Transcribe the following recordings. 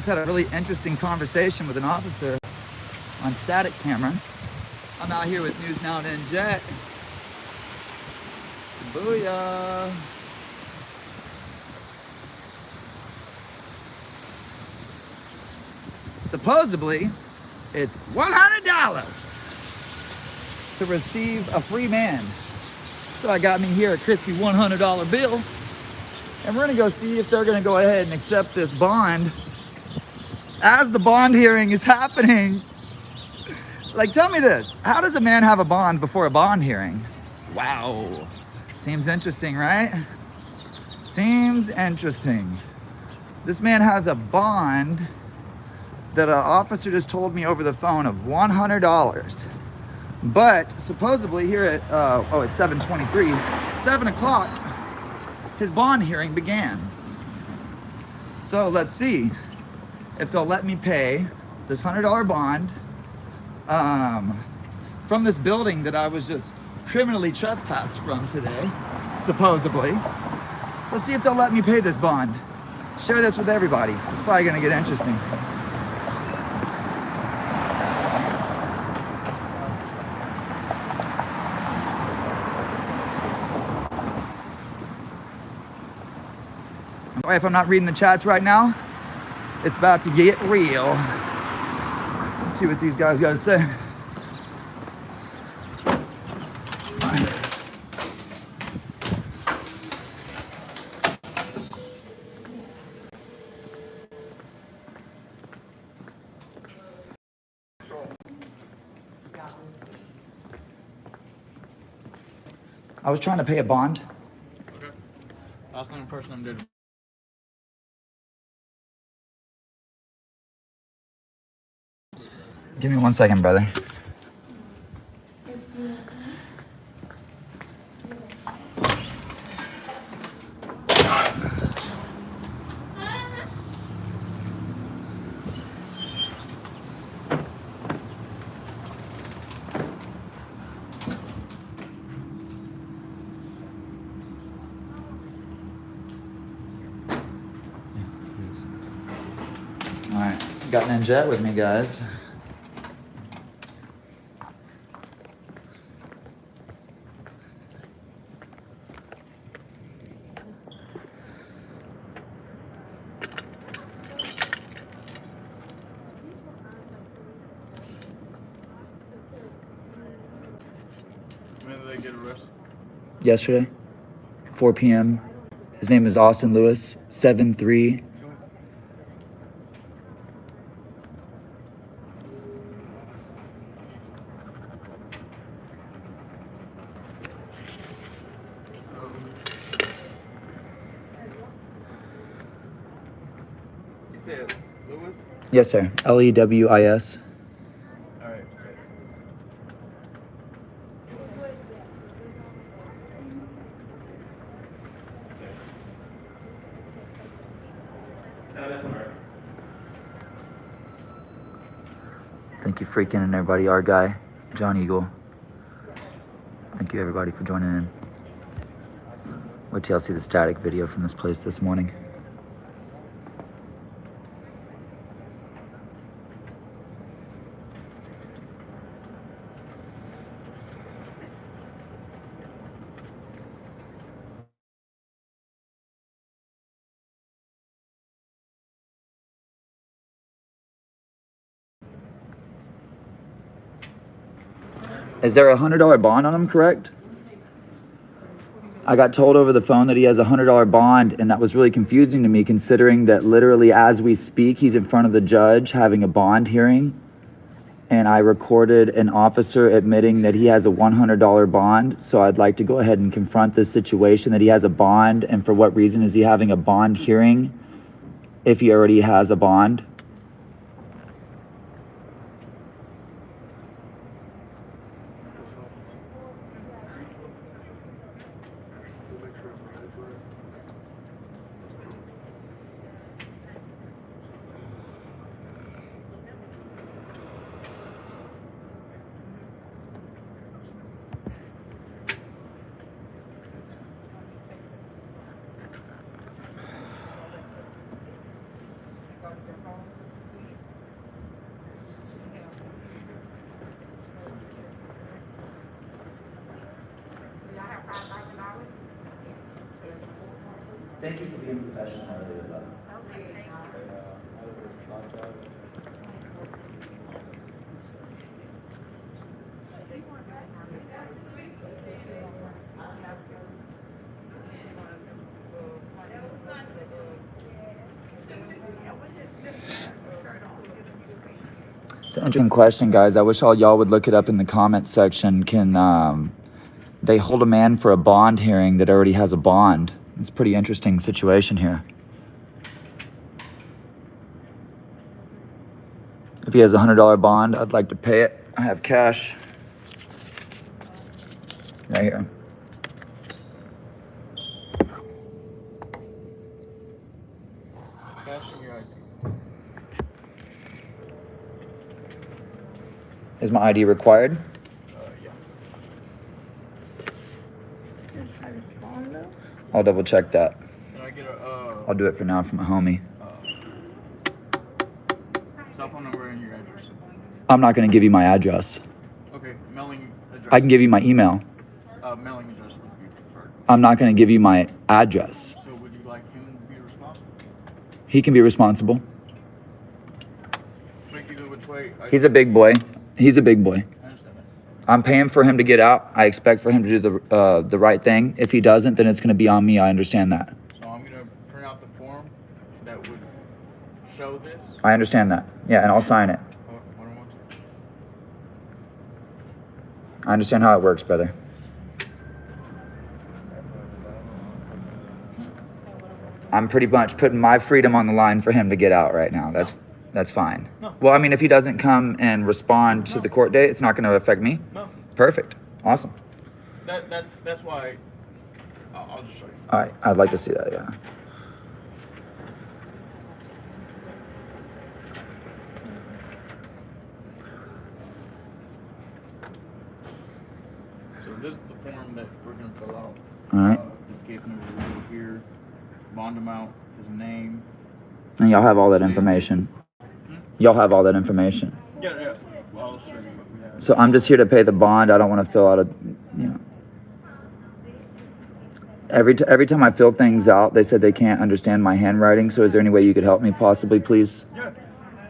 just had a really interesting conversation with an officer on static camera. I'm out here with News Now and NJet. Booyah. Supposedly, it's $100 to receive a free man. So I got me here a crispy $100 bill, and we're gonna go see if they're gonna go ahead and accept this bond as the bond hearing is happening. Like, tell me this, how does a man have a bond before a bond hearing? Wow, seems interesting, right? Seems interesting. This man has a bond that an officer just told me over the phone of $100. But supposedly here at, it's 7:23, 7 o'clock, his bond hearing began. So let's see if they'll let me pay this $100 bond from this building that I was just criminally trespassed from today, supposedly. Let's see if they'll let me pay this bond. Share this with everybody. It's probably gonna get interesting. If I'm not reading the chats right now, it's about to get real. Let's see what these guys got to say. I was trying to pay a bond. Okay. Last name, first name, date. Give me 1 second, brother. All right, got NJet with me, guys. When did they get arrested? Yesterday, 4 p.m. His name is Austin Lewis, 7'3". You said Lewis? Yes, sir. Lewis. All right. No, that's all right. Thank you, freaking and everybody. Our guy, John Eagle. Thank you, everybody, for joining in. Wait till y'all see the static video from this place this morning. Is there a $100 bond on him, correct? I got told over the phone that he has a $100 bond, and that was really confusing to me, considering that literally as we speak, he's in front of the judge having a bond hearing. And I recorded an officer admitting that he has a $100 bond. So I'd like to go ahead and confront this situation that he has a bond, and for what reason is he having a bond hearing if he already has a bond? Thank you for being professional earlier, though. It's an interesting question, guys. I wish all y'all would look it up in the comment section. Can they hold a man for a bond hearing that already has a bond? It's a pretty interesting situation here. If he has a $100 bond, I'd like to pay it. I have cash right here. Cash in your ID. Is my ID required? Yeah. Is that his bond though? I'll double check that. Can I get I'll do it for now for my homie. cell phone number and your address? I'm not going to give you my address. Okay, mailing address. I can give you my email. Mailing address would be preferred. I'm not going to give you my address. So would you like him to be responsible? He can be responsible. Like either which way. He's a big boy. He's a big boy. I understand that. I'm paying for him to get out. I expect for him to do the right thing. If he doesn't, then it's going to be on me. I understand that. So I'm gonna print out the form that would show this. I understand that. Yeah, and I'll sign it. What I want to. I understand how it works, brother. I'm pretty much putting my freedom on the line for him to get out right now. That's fine. No. Well, I mean, if he doesn't come and respond to the court date, it's not going to affect me. No. Perfect. Awesome. That's why. I'll just show you. All right. I'd like to see that. Yeah. So this is the form that we're gonna fill out. All right. His case number will be here, bond amount, his name. And y'all have all that information. Y'all have all that information. Yeah. Well, I'll show you what we have. So I'm just here to pay the bond. I don't want to fill out every time I fill things out, they said they can't understand my handwriting. So is there any way you could help me possibly, please? Yeah.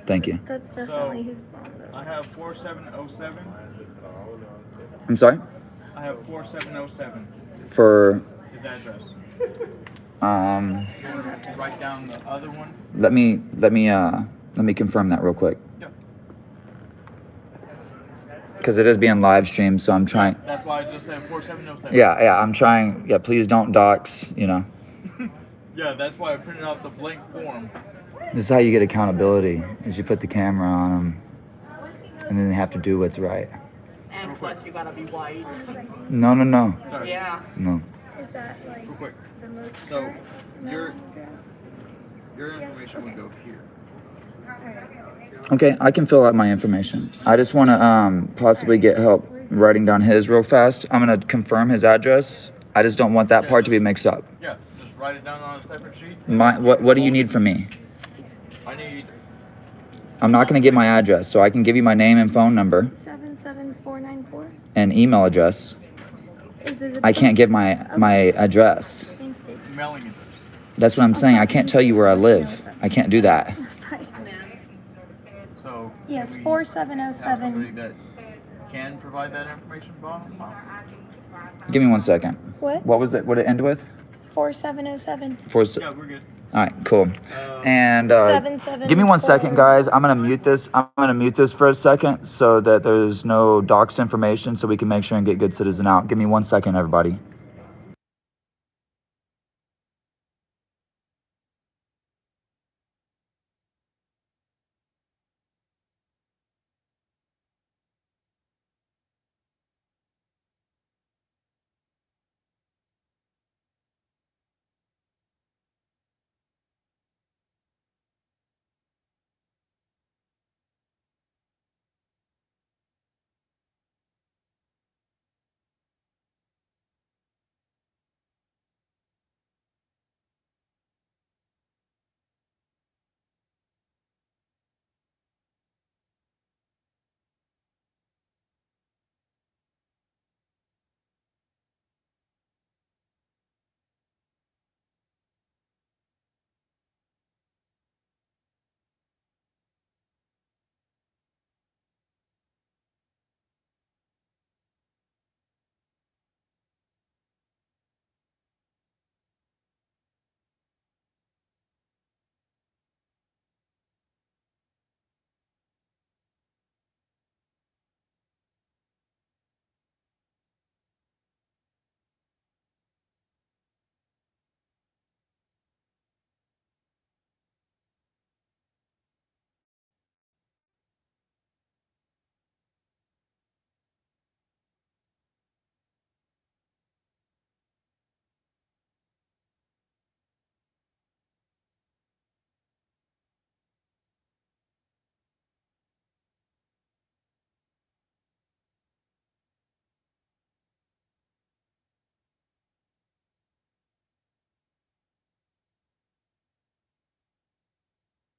Thank you. That's definitely his bond though. I have 4707. I'm sorry? I have 4707. For, His address. Write down the other one. let me confirm that real quick. Yeah. Because it is being live streamed, so I'm trying. That's why I just said 4707. Yeah, I'm trying. Yeah, please don't dox, Yeah, that's why I printed out the blank form. This is how you get accountability, is you put the camera on them, and then they have to do what's right. And plus, you gotta be white. No. Sorry. Yeah. No. Is that like Real quick. the most So, current your address? your information would go here. Okay, I can fill out my information. I just want to possibly get help writing down his real fast. I'm going to confirm his address. I just don't want that part to be mixed up. Yeah, just write it down on a separate sheet. What do you need from me? I need. I'm not going to give my address, so I can give you my name and phone number 77494. and email address. Is this I can't give my address. Thanks, babe. Mailing address. That's what I'm saying. I can't tell you where I live. I can't do that. Bye. So. Yes, can we 4707. have somebody that can provide that information, Bob? Give me 1 second. What? What was it? What did it end with? 4707. Yeah, we're good. All right, cool. And 774. give me 1 second, guys. I'm gonna mute this. I'm gonna mute this for a second so that there's no doxed information, so we can make sure and get Good Citizen out. Give me 1 second, everybody.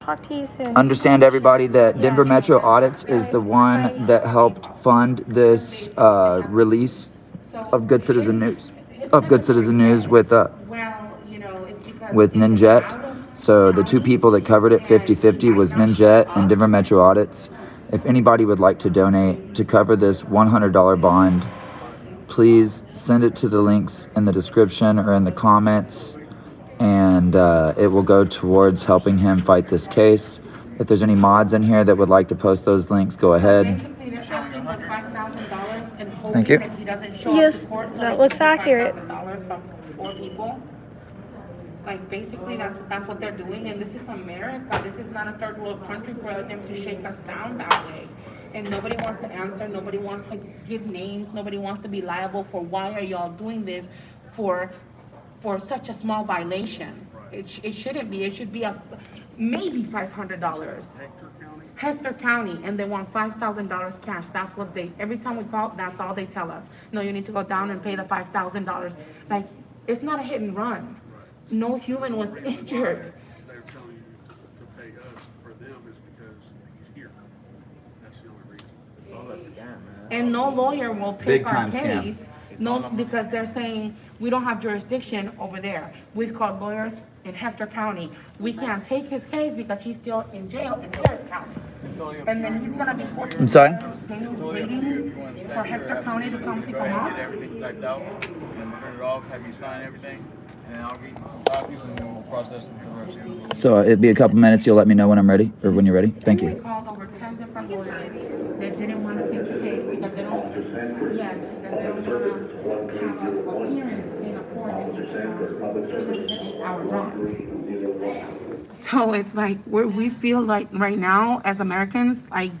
talk to you soon. Understand, everybody, that Denver Yeah. Metro Audits is the one that helped fund this release of Good Citizen News, with Ninjet. So the two people that covered it 50-50 was Ninjet and Denver Metro Audits. If anybody would like to donate to cover this $100 bond, please send it to the links in the description or in the comments, and it will go towards helping him fight this case. If there's any mods in here that would like to post those links, go ahead. Basically, they're asking for $5,000 and hoping Thank you. that he doesn't show Yes, up to court. So that they looks give him accurate. $5,000 from 4 people. Like, basically, that's what they're doing. And this is America. This is not a third world country for them to shake us down that way. And nobody wants to answer. Nobody wants to give names. Nobody wants to be liable for why are y'all doing this for such a small violation. It shouldn't be. It should be maybe $500. Hector County, and they want $5,000 cash. That's what every time we call, that's all they tell us. No, you need to go down and pay the $5,000. Like, it's not a hit and run. No human was injured. They're telling you to pay us for them is because he's here. That's the only reason. It's all a scam, man. And no lawyer will Big take our time scam. case. No, because they're saying we don't have jurisdiction over there. We've called lawyers in Hector County. We can't take his case because he's still in jail in Harris County. And then he's gonna be 14 I'm sorry? days waiting for Hector County to come pick him up. Get everything typed out and print it off, have you sign everything, and then I'll get some copies and then we'll process them for the rest of you. So it'd be a couple minutes. You'll let me know when I'm ready, or when you're ready. Thank We you. called over 10 different lawyers that didn't want to take the case because they don't, yes, that they don't want to have a appearance in a court because it's an 8-hour drive. So it's like we feel like right now as Americans, like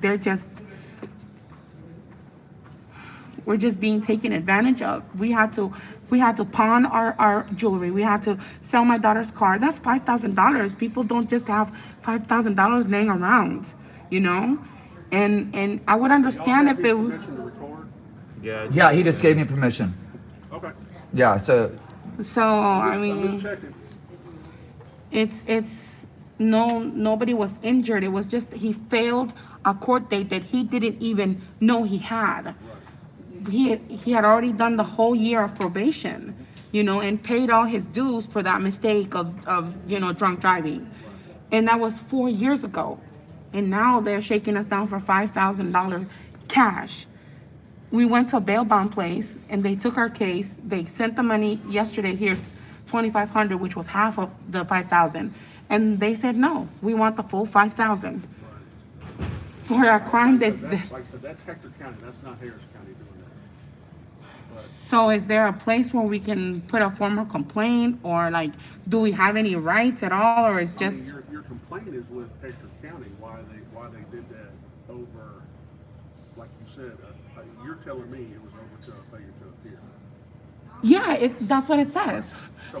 we're just being taken advantage of. We had to pawn our jewelry. We had to sell my daughter's car. That's $5,000. People don't just have $5,000 laying around, you know? And I would understand if it was, Permission to record? Yeah, he just gave me permission. Okay. Yeah, so so I I'm mean, just checking. it's nobody was injured. It was just he failed a court date that he didn't even know he had. He had already done the whole year of probation, you know, and paid all his dues for that mistake of drunk driving. And that was 4 years ago. And now they're shaking us down for $5,000 cash. We went to a bail bond place and they took our case. They sent the money yesterday here, $2,500, which was half of the $5,000. And they said, no, we want the full $5,000 for a crime That's, that. like I said, that's Hector County, that's not Harris County doing that. So is there a place where we can put a formal complaint, or like, do we have any rights at all, or it's I mean, just? your complaint is with Hector County, why they did that over, like you said, you're telling me it was over to a failure to appear. Yeah, that's what it says.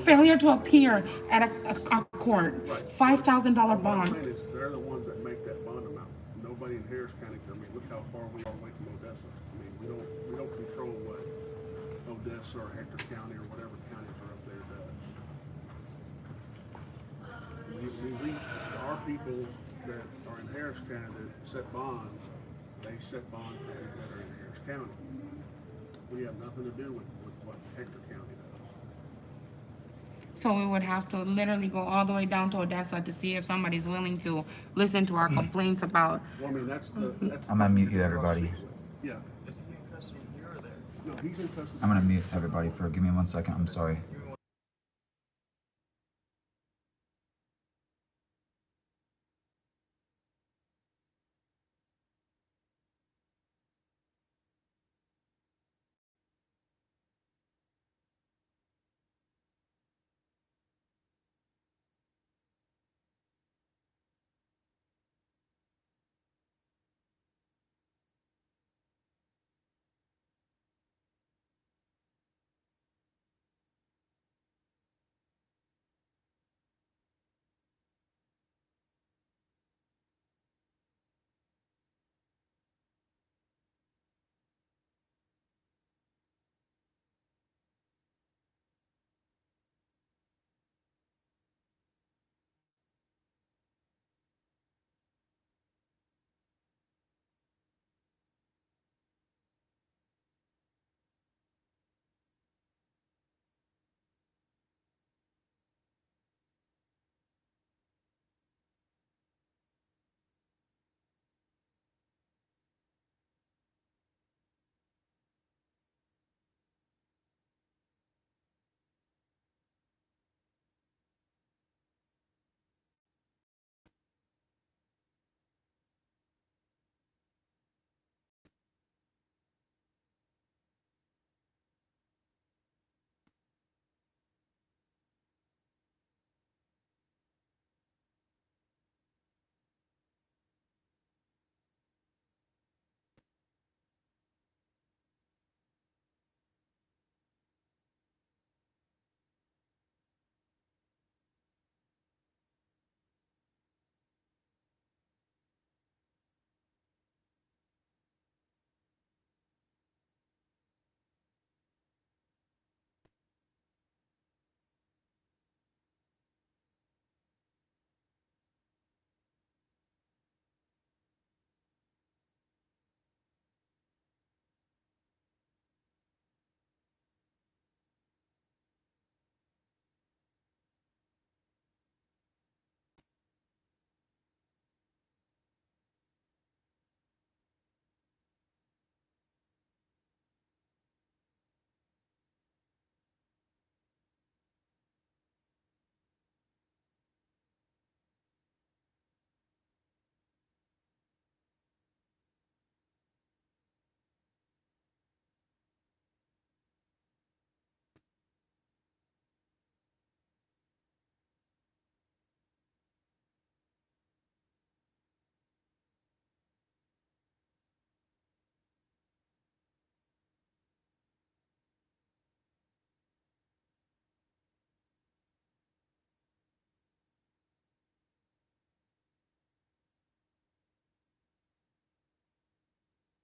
Failure to appear at a court, $5,000 My bond. point is, they're the ones that make that bond amount. Nobody in Harris County, I mean, look how far we are away from Odessa. I mean, we don't control what Odessa or Hector County or whatever counties are up there does. Our people that are in Harris County that set bonds, they set bonds for people that are in Harris County. We have nothing to do with what Hector County does. So we would have to literally go all the way down to Odessa to see if somebody's willing to listen to our complaints about. Well, I mean, that's I'm gonna mute you, everybody. Yeah. Is he in custody here or there? No, he's in custody. I'm gonna mute everybody for. Give me 1 second. I'm sorry.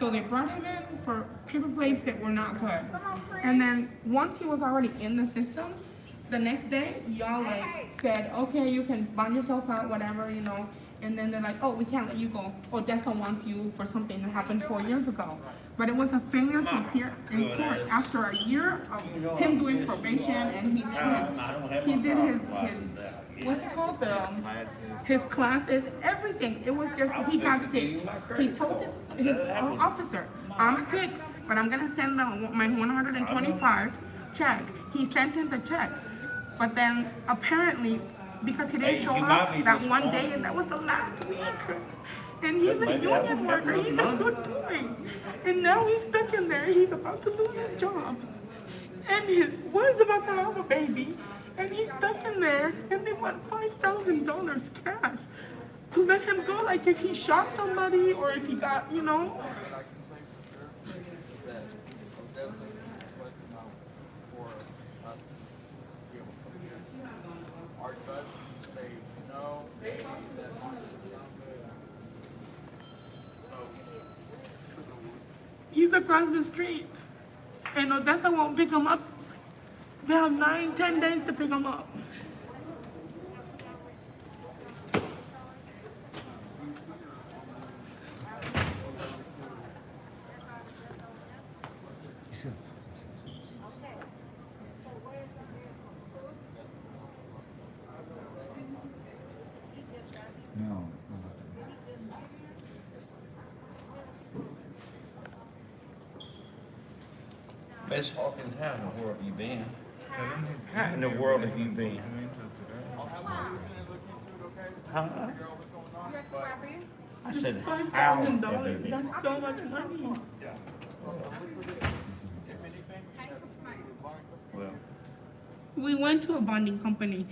So they brought him in for paper plates that were not good. And then once he was already in the system, the next day, y'all like said, okay, you can bond yourself out, whatever, you know. And then they're like, oh, we can't let you go. Odessa wants you for something that happened 4 years ago. But it was a failure to appear in court after a year of him doing probation, and he did his what's it called, his classes, everything. It was just, he got sick. He told his officer, I'm sick, but I'm gonna send my 125 check. He sent him the check, but then apparently, because he didn't show up that one day, and that was the last week. And he's a union worker, he's a good boy. And now he's stuck in there, he's about to lose his job. And his wife's about to have a baby. And he's stuck in there, and they want $5,000 cash to let him go, like if he shot somebody or if he got, you know. He's across the street, and Odessa won't pick him up. They have 9-10 days to pick him up. No. Miss Hawkins, how in the world have you been? How in the world have you been? Huh? I said, how have you $5,000, been? that's so much money. Well, We went to a bonding company,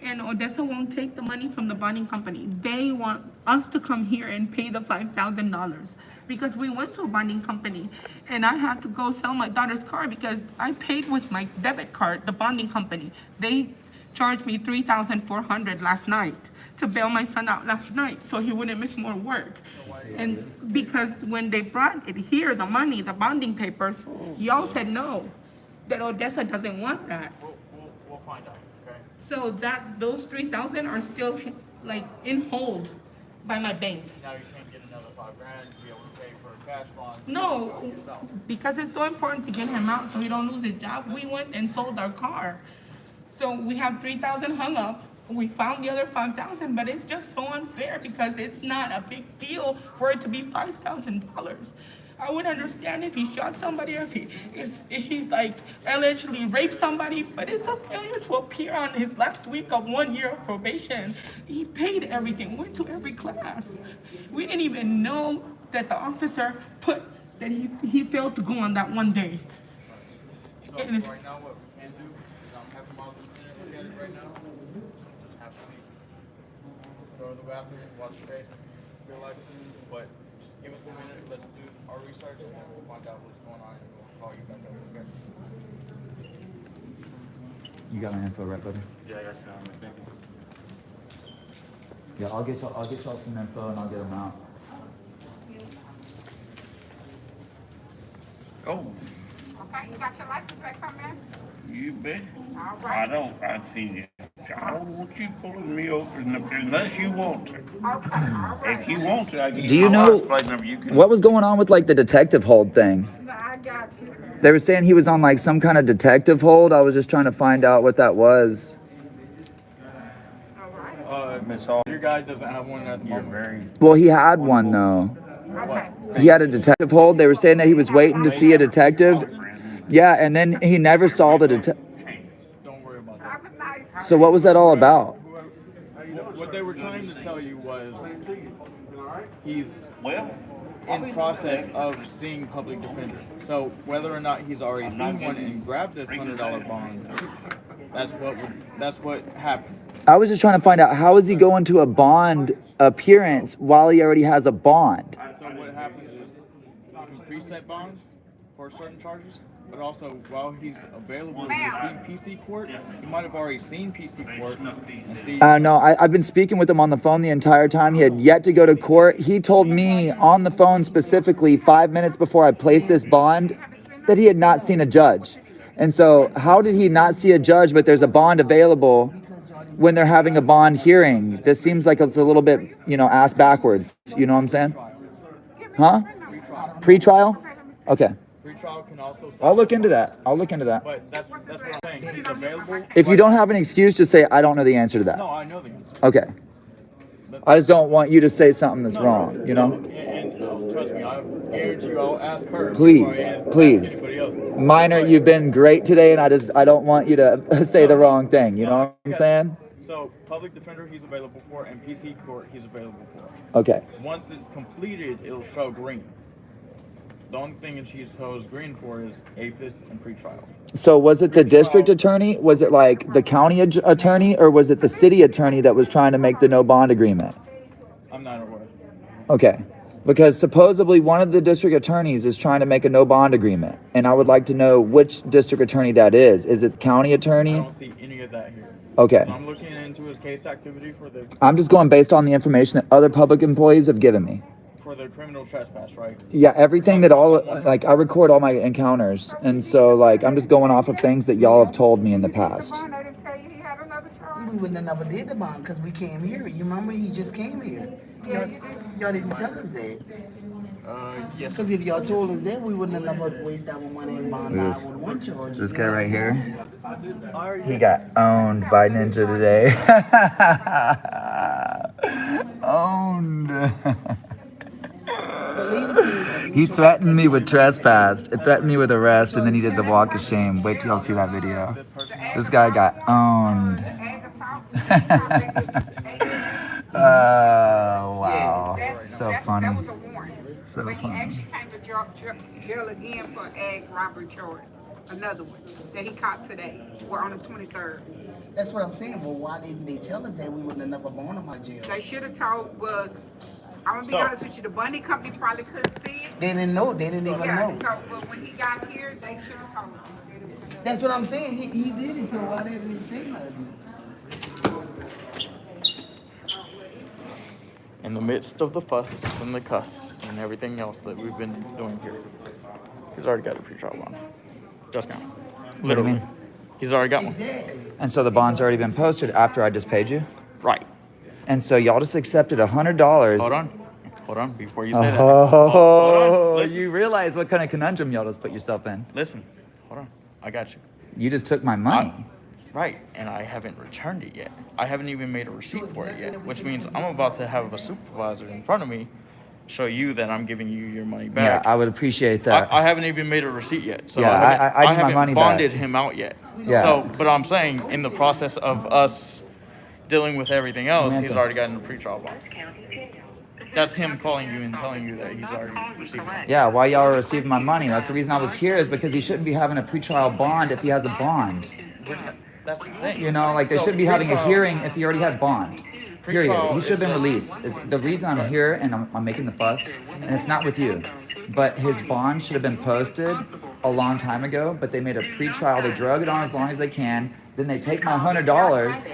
and Odessa won't take the money from the bonding company. They want us to come here and pay the $5,000 because we went to a bonding company, and I had to go sell my daughter's car because I paid with my debit card, the bonding company. They charged me $3,400 last night to bail my son out last night so he wouldn't miss more work. And because when they brought it here, the money, the bonding papers, y'all said no, that Odessa doesn't want that. We'll find out, okay? So that those 3,000 are still like in hold by my bank. Now you can't get another $5,000 to be able to pay for a cash bond. No, because it's so important to get him out so he don't lose his job. We went and sold our car. So we have 3,000 hung up. We found the other 5,000, but it's just so unfair because it's not a big deal for it to be $5,000. I would understand if he shot somebody, if he's like allegedly raped somebody, but it's a failure to appear on his last week of 1 year of probation. He paid everything, went to every class. We didn't even know that the officer put that he failed to go on that one day. So It is- right now, what we can do is have him on the internet look at it right now. Just have to see. Go to the bathroom, watch the face, feel like, but just give us a minute. Let's do our research and then we'll find out what's going on and we'll call you back up. Okay? You got my info, right, brother? yeah, that's what I'm thinking. Yeah, I'll get y'all some info and I'll get them out. Oh, Okay, you got your license back from there? you bet. All I see you. I don't want you pulling me over unless you want to. Okay, If you want to, I give Do you you my know license plate number. You can. What was going on with like the detective hold thing? I got you. They were saying he was on like some kind of detective hold. I was just trying to find out what that was. Miss Hall, Your guy doesn't have one at the you're moment. very. Well, he had one though. Okay. He had a detective hold. They were saying that he was waiting to see a detective. Yeah, and then he never saw the detective. Don't worry about that. So what was that all about? What they were trying to tell you was he's Well, in process of seeing public defender. So whether or not he's already seen one and grabbed this $100 bond, that's what happened. I was just trying to find out how is he going to a bond appearance while he already has a bond? So what happens is you can preset bonds for certain charges, But also, while he's available to receive PC court, he might have already seen PC court and see. No, I've been speaking with him on the phone the entire time. He had yet to go to court. He told me on the phone specifically 5 minutes before I placed this bond that he had not seen a judge. And so how did he not see a judge, but there's a bond available when they're having a bond hearing? This seems like it's a little bit, ass backwards. You know what I'm saying? Huh? Pre-trial? Okay. Pre-trial can also. I'll look into that. But that's what I'm saying. He's available. If you don't have an excuse, just say, I don't know the answer to that. No, I know the answer. Okay. I just don't want you to say something that's wrong, And trust me, I guarantee you, I'll ask her. Please, before I please. ask anybody else. Minor, you've been great today, and I don't want you to say the wrong thing. You know what I'm saying? So, public defender, he's available for, and PC court, he's available for. Okay. Once it's completed, it'll show green. The only thing that she shows green for is APHIS and pretrial. So was it the district attorney? Was it like the county attorney, or was it the city attorney that was trying to make the no bond agreement? I'm not aware. Okay. Because supposedly one of the district attorneys is trying to make a no bond agreement. And I would like to know which district attorney that is. Is it county I attorney? don't see any of that here. Okay. So I'm looking into his case activity for the I'm just going based on the information that other public employees have given me. criminal trespass, right? Yeah, everything that I record all my encounters. And so, I'm just going off of things that y'all have told me in the past. We wouldn't have never did the bond because we came here. You remember he just came here. Y'all didn't tell us that. Yes. Because if y'all told us that, we wouldn't have never wasted our money and bond This- 911 charges. This guy right here, he got owned by Ninja today. Owned. He threatened me with trespass. It threatened me with arrest, and then he did the walk of shame. Wait till y'all see that video. This guy got owned. Wow. So funny. That was a warrant. So But he funny. actually came to jail again for ag robbery charge. Another one that he caught today, or on the 23rd. That's what I'm saying. But why didn't they tell us that we wouldn't have never gone to my jail? They should have told, well, I'm gonna be So- honest with you, the Bundy company probably couldn't see it. They didn't know. They didn't even Yeah, know. so, but when he got here, they should have told him. That's what I'm saying. He did it. So why didn't he say nothing? In the midst of the fuss and the cuss and everything else that we've been doing here, he's already got a pretrial bond. Just now. What do you Literally. mean? He's already got one. Exactly. And so the bond's already been posted after I just paid you? Right. And so y'all just accepted $100. Hold on. Hold on before you say that. Oh, Hold on. Listen. you realize what kind of conundrum y'all just put yourself in. Listen. Hold on. I got you. You just took my money. Right, and I haven't returned it yet. I haven't even made a receipt for it yet, which means I'm about to have a supervisor in front of me show you that I'm giving you your money Yeah, back. I would appreciate that. I haven't even made a receipt yet, so Yeah, I need my haven't money back. bonded him out yet. Yeah. So, but I'm saying in the process of us dealing with everything else, he's Ransom. already gotten a pretrial bond. That's him calling you and telling you that he's already received it. Yeah, why y'all are receiving my money? That's the reason I was here, is because he shouldn't be having a pretrial bond if he has a bond. That's the thing. You know, they So shouldn't be having a pretrial- hearing if he already had bond. Period. Pretrial He should have been is released. It's the reason I'm here and I'm making the fuss, and it's not with you. But his bond should have been posted a long time ago, but they made a pretrial. They drug it on as long as they can. Then they take my $100,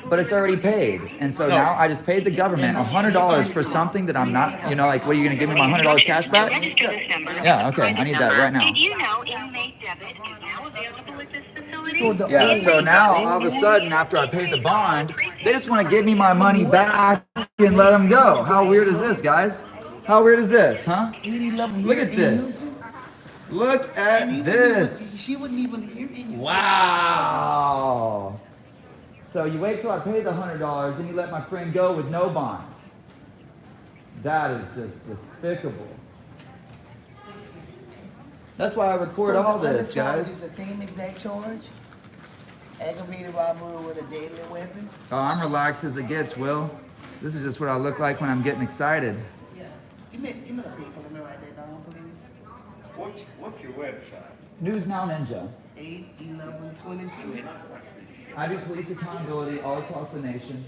but it's already paid. And so No. now I just paid the government $100 for something that I'm not, what are you going to give me my $100 cash back? Yeah, okay. I need that right now. Did you know inmate debit is now available at this facility? Yeah, so now all of a sudden, after I paid the bond, they just want to give me my money back and let them go. How weird is this, guys? How weird is this, huh? Look at this. Look at this. She wouldn't even hear you. Wow. So you wait till I pay the $100, then you let my friend go with no bond. That is just despicable. That's why I record So all the other this, charge is guys. the same exact charge? Aggravated robbery with a deadly weapon? Oh, I'm relaxed as it gets, Will. This is just what I look like when I'm getting excited. Give me the paper. Let me write that down, please. What's your website? News Now Ninja. 8/11/22. I do police accountability all across the nation,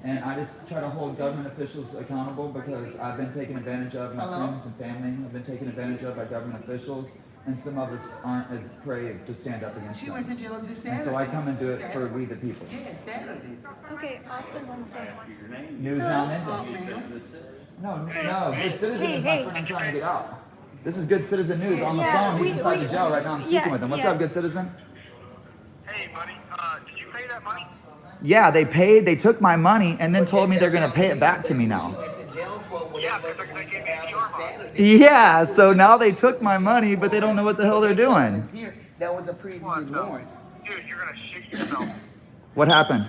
and I just try to hold government officials accountable because I've been taken advantage of, my Hello? friends and family have been taken advantage of by government officials and some of us aren't as brave to stand up against She them. went to jail this And Saturday. so I come and do it for we the people. Yeah, Saturday. Okay, Austin's on the phone. News Now Ninja. No, Good Citizen is my friend I'm trying to get out. This is Good Citizen News on the Yeah, phone. He's inside the jail right now. I'm speaking with him. What's up, Good Citizen? Hey, buddy, did you pay that money? Yeah, they paid. They took my money and then told me they're gonna pay it back to me now. She went to jail for Yeah, whatever because they gave me a happened PR bond. Saturday. Yeah, so now they took my money, but they don't know what the hell they're doing. Here, that was a previous warrant. Dude, you're gonna shit yourself. What happened?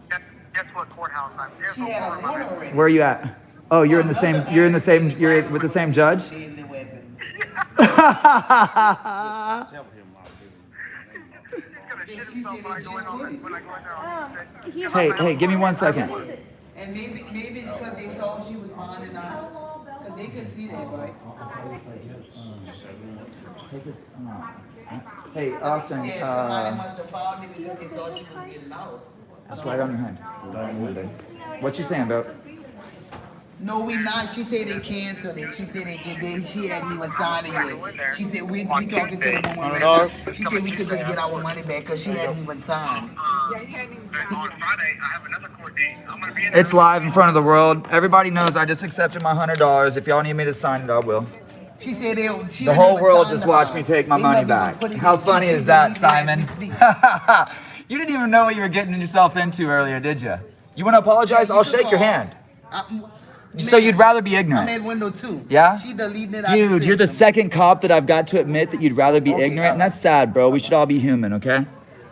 Guess what courthouse I'm in? She had a warrant already. Where are you at? Oh, you're with the same judge? Deadly weapon. He's gonna shit himself when I go in there. Hey, give me 1 second. And maybe it's because they saw she was bonding out. Because they could see that, right? Hey, Austin, Yeah, somebody must have found it because they saw she was getting out. just right on your hand. What you saying, bro? No, we not. She said they canceled it. She said she hadn't even signed it yet. She said we talking to the woman right now. She said we could just get our money back because she hadn't even signed. On Friday, I have another court date. I'm gonna be in It's live in front of the world. Everybody knows I just accepted my $100. If y'all need me to sign it, I will. She said she The whole world just watched me take my money back. How funny is that, Simon? You didn't even know what you were getting yourself into earlier, did you? You want to apologize? I'll shake your hand. So you'd rather be I'm ignorant? at window 2. Yeah? She deleted it out the Dude, you're the system. second cop that I've got to admit that you'd rather be Okay, ignorant, and that's sad, bro. We should all be human, okay?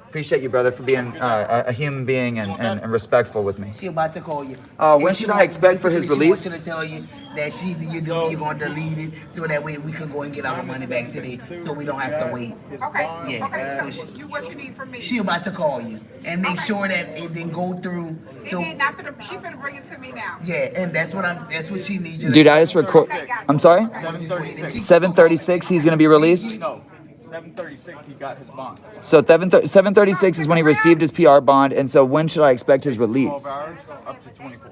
Appreciate you, brother, for being a human being and respectful with me. She about to call you. When And should she I wants- expect for his basically, she release? wants to tell you that you're going to delete it so that way we can go and get our money back today so we don't have to wait. Okay, Yeah. okay, So so what you need from me? she about to call you and make sure that it didn't go through. So And then she finna bring it to me now. yeah, and that's what she needs you to Dude, I just record. I'm sorry? 736. 7:36, he's gonna be released? No, 736, he got his bond. So 7:36 is when he received his PR bond, and so when should I expect his 12 release? hours, up to 24.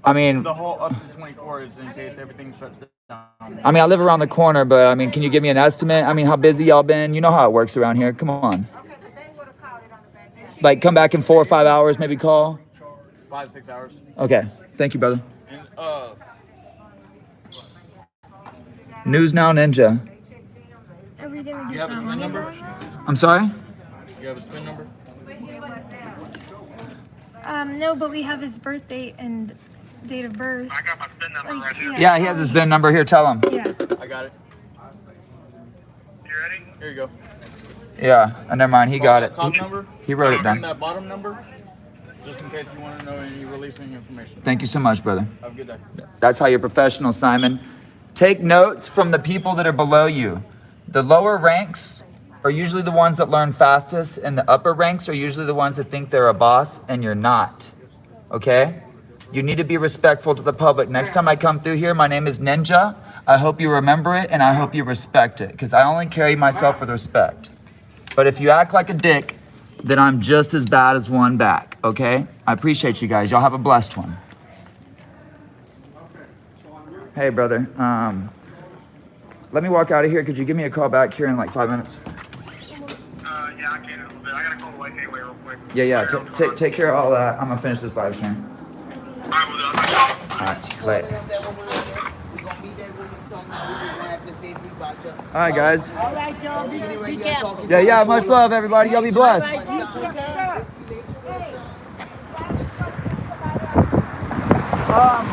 I mean, The whole up to 24 is in case everything shuts down. I live around the corner, but I mean, can you give me an estimate? I mean, how busy y'all been? You know how it works around here. Come on. Like, come back in 4 or 5 hours, maybe call. 5-6 hours. Okay. Thank you, brother. And, News Now Ninja. Are we gonna you get have a that SPIN money number? back? I'm sorry? You have a SPIN number? No, but we have his birth date and date of birth. I got my SPIN number Like, right here. Yeah, he has his VIN number here. Tell him. Yeah. I got it. You ready? Here you go. Yeah. Never mind. He got it. Top number? He wrote it And down. that bottom number, just in case you want to know any releasing information. Thank you so much, brother. Have a good day. That's how you're professional, Simon. Take notes from the people that are below you. The lower ranks are usually the ones that learn fastest, and the upper ranks are usually the ones that think they're a boss, and you're not. Okay? You need to be respectful to the public. Next time I come through here, my name is Ninja. I hope you remember it, and I hope you respect it, because I only carry myself with respect. But if you act like a dick, then I'm just as bad as one back, okay? I appreciate you guys. Y'all have a blessed one. Hey, brother. Let me walk out of here. Could you give me a call back here in like 5 minutes? Yeah, I can in a little bit. I gotta call the wife anyway real quick. Yeah. Take care of all that. I'm gonna finish this live stream. Alright, well, done. All right, later. We're gonna meet that woman talking about we're gonna have to say about you. All right, guys. All right, y'all. Anyway, you're talking Yeah. Much love, everybody. Y'all be blessed.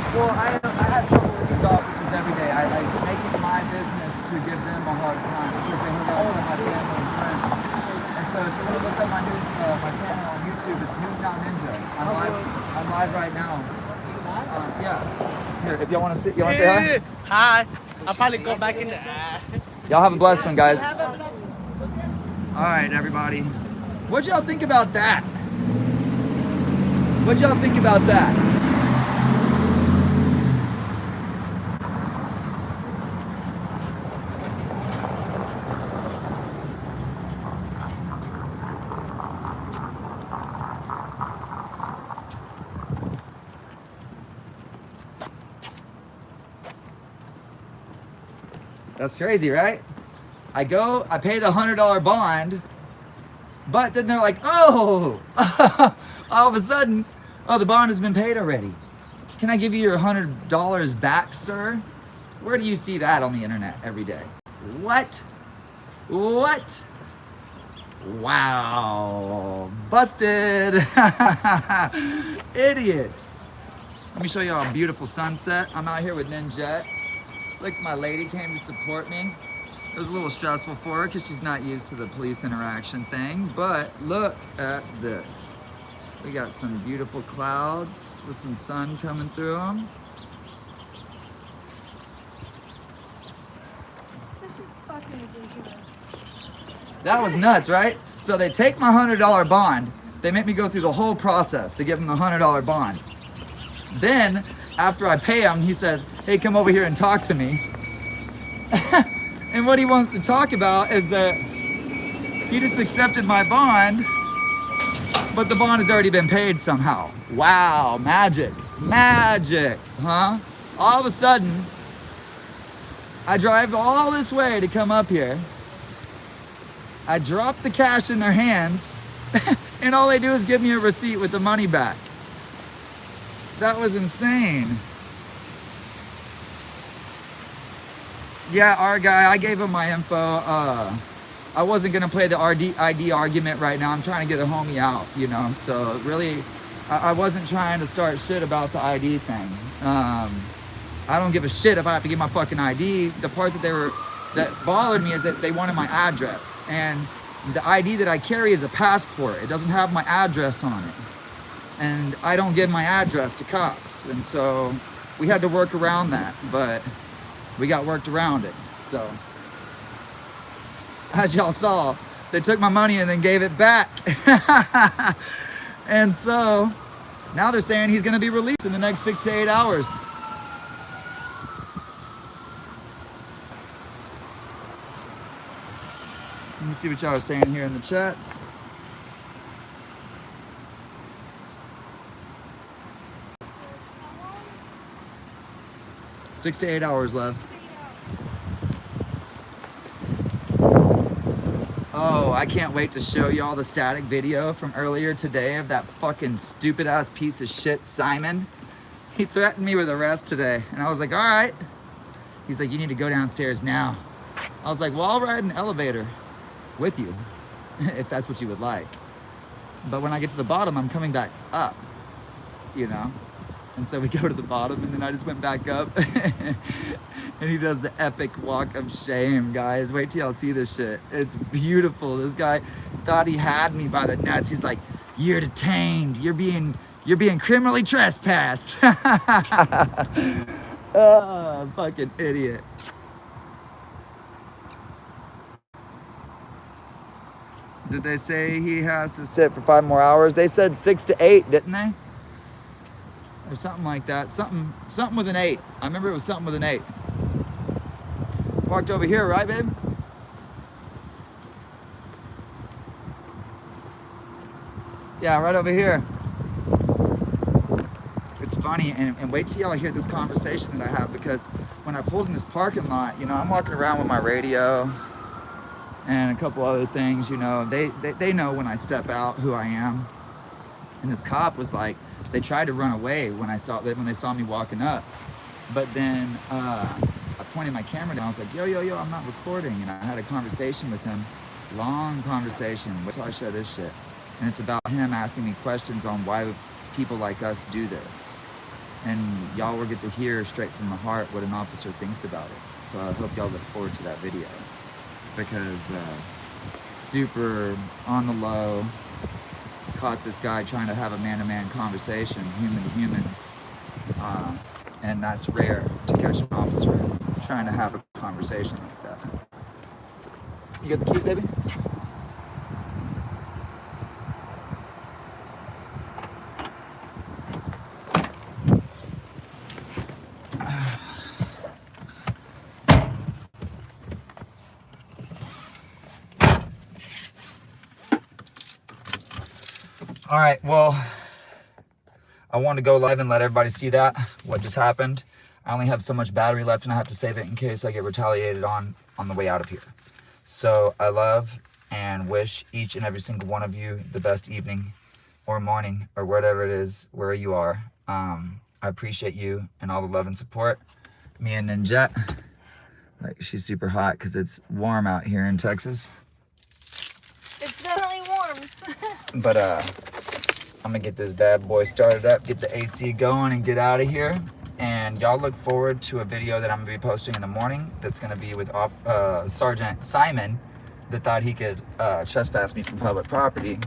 Well, I have trouble with these officers every day. I make it my business to give them a hard time because they harass all my family and friends. And so if you want to look up my channel on YouTube, it's News Now Ninja. I'm live right now. Yeah. Here, if y'all want to say hi? Hi. I'll probably go back in the. Y'all have a blessed one, guys. All right, everybody. What'd y'all think about that? What'd y'all think about that? That's crazy, right? I go, I pay the $100 bond, but then they're like, oh, all of a sudden, oh, the bond has been paid already. Can I give you your $100 back, sir? Where do you see that on the internet every day? What? What? Wow. Busted. Idiots. Let me show y'all a beautiful sunset. I'm out here with Ninjet. Look, my lady came to support me. It was a little stressful for her because she's not used to the police interaction thing, but look at this. We got some beautiful clouds with some sun coming through them. This shit's fucking ridiculous. That was nuts, right? So they take my $100 bond. They make me go through the whole process to give them the $100 bond. Then, after I pay him, he says, hey, come over here and talk to me. And what he wants to talk about is that he just accepted my bond, but the bond has already been paid somehow. Wow, magic, magic, huh? All of a sudden, I drive all this way to come up here. I drop the cash in their hands, and all they do is give me a receipt with the money back. That was insane. Yeah, our guy, I gave him my info. I wasn't gonna play the ID argument right now. I'm trying to get a homie out, you know, so really, I wasn't trying to start shit about the ID thing. I don't give a shit if I have to get my fucking ID. The part that bothered me is that they wanted my address, and the ID that I carry is a passport. It doesn't have my address on it, and I don't give my address to cops, and so we had to work around that, but we got worked around it. So as y'all saw, they took my money and then gave it back. And so now they're saying he's gonna be released in the next 6 to 8 hours. Let me see what y'all are saying here in the chats. Six to 8 hours left. Oh, I can't wait to show y'all the static video from earlier today of that fucking stupid ass piece of shit, Simon. He threatened me with arrest today, and I was like, all right. He's like, you need to go downstairs now. I was like, well, I'll ride in the elevator with you, if that's what you would like. But when I get to the bottom, I'm coming back up, you know? And so we go to the bottom, and then I just went back up. And he does the epic walk of shame, guys. Wait till y'all see this shit. It's beautiful. This guy thought he had me by the nuts. He's like, you're detained. You're being criminally trespassed. Oh, fucking idiot. Did they say he has to sit for 5 more hours? They said 6 to 8, didn't they? Or something like that. Something with an 8. I remember it was something with an 8. Walked over here, right, babe? Yeah, right over here. It's funny, and wait till y'all hear this conversation that I have, because when I pulled in this parking lot, you know, I'm walking around with my radio and a couple other things, you know. They know when I step out who I am. And this cop was like, they tried to run away when they saw me walking up. But then I pointed my camera down. I was like, yo, I'm not recording. And I had a conversation with him, long conversation. Wait till I show this shit. And it's about him asking me questions on why people like us do this. And y'all will get to hear straight from the heart what an officer thinks about it. So I hope y'all look forward to that video, because super on the low, caught this guy trying to have a man-to-man conversation, human to human, and that's rare to catch an officer trying to have a conversation like that. You got the keys, baby? All right, well, I want to go live and let everybody see that, what just happened. I only have so much battery left, and I have to save it in case I get retaliated on the way out of here. So I love and wish each and every single one of you the best evening or morning or whatever it is where you are. I appreciate you and all the love and support. Me and Ninjette, like, she's super hot because it's warm out here in Texas. It's definitely warm. But I'm gonna get this bad boy started up, get the AC going, and get out of here. And y'all look forward to a video that I'm gonna be posting in the morning. That's gonna be with Sergeant Simon, that thought he could trespass me from public property,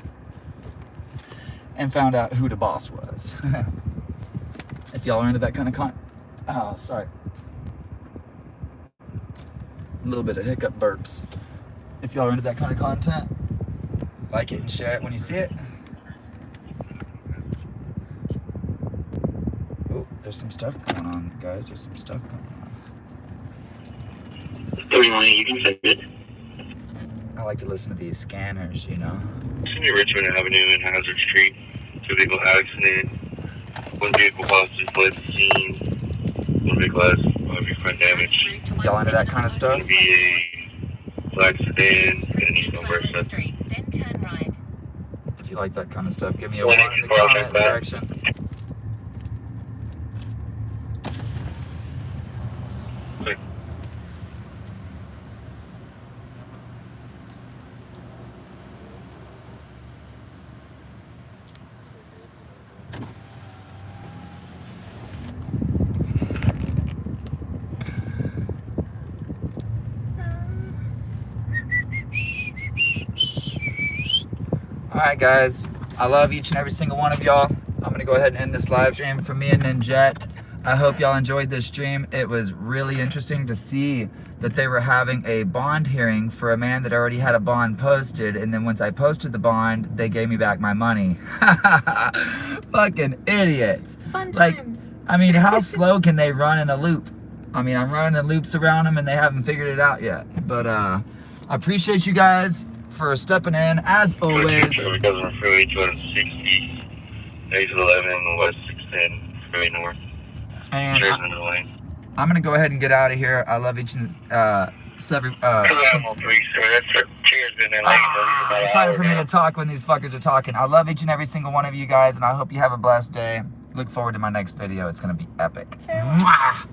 and found out who the boss was. If y'all are into that kind of oh, sorry. A little bit of hiccup burps. If y'all are into that kind of content, like it and share it when you see it. Oh, there's some stuff going on, guys. There's some stuff going on. You can send it. I like to listen to these scanners, you know. Send me Richmond Avenue and Hazard Street. Two vehicle accident. One vehicle possibly fled the scene. One vehicle has front damage. Y'all into that kind of stuff? It's gonna be a black sedan and an East Versa. Then turn right. If you like that kind of stuff, give me a 1 in the comment section. Alright guys, I love each and every single one of y'all. I'm going to go ahead and end this live stream from me and Ninjette. I hope y'all enjoyed this stream. It was really interesting to see that they were having a bond hearing for a man that already had a bond posted, and then once I posted the bond, they gave me back my money. Fucking idiots. Fun times. I mean, how slow can they run in a loop? I mean, I'm running in loops around them and they haven't figured it out yet. But I appreciate you guys for stepping in, as always. Because we're Freeway 260, exit 11, West 610, Freeway North. And I'm gonna go ahead and get out of here. I love each and Sorry it's hard for me to talk when these fuckers are talking. I love each and every single one of you guys, and I hope you have a blessed day. Look forward to my next video. It's gonna be epic. Mwah!